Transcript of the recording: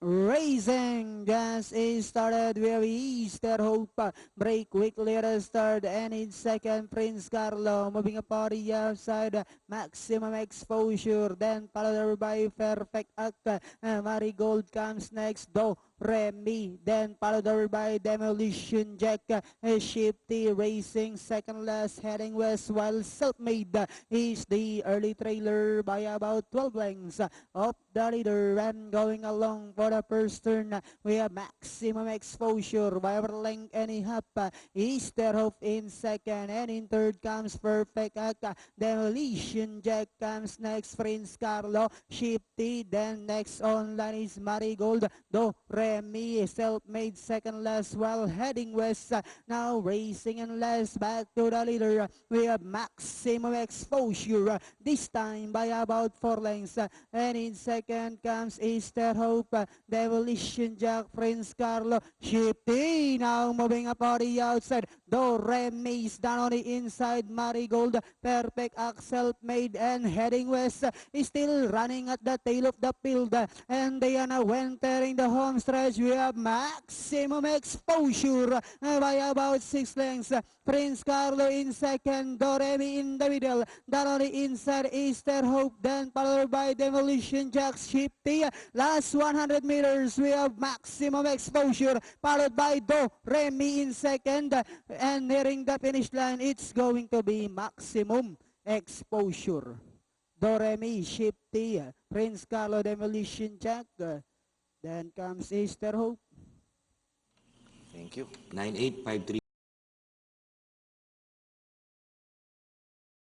Racing just is started with Easter Hope. Break quickly at the start and in second Prince Carlo moving upon the outside. Maximum Exposure then followed by Perfect Act. Marigold comes next. Do Remy then followed by Demolition Jack. Shifty Racing second last heading west while Self-Made is the early trailer by about 12 lengths of the leader and going along for the first turn. We have Maximum Exposure by over length and a half. Easter Hope in second and in third comes Perfect Act. Demolition Jack comes next. Prince Carlo, Shifty, then next on line is Marigold. Do Remy, Self-Made second last while heading west. Now racing and last back to the leader. We have Maximum Exposure this time by about 4 lengths. And in second comes Easter Hope, Demolition Jack, Prince Carlo, Shifty now moving up on the outside. Do Remy is down on the inside. Marigold, Perfect Act, Self-Made and heading west is still running at the tail of the field. And they are now entering the home stretch. We have Maximum Exposure by about 6 lengths. Prince Carlo in second, Do Remy in the middle. Down on the inside, Easter Hope, then followed by Demolition Jack, Shifty. Last 100 meters, we have Maximum Exposure, followed by Do Remy in second. And nearing the finish line, it's going to be Maximum Exposure. Do Remy, Shifty, Prince Carlo, Demolition Jack. Then comes Easter Hope. Thank you. 9853.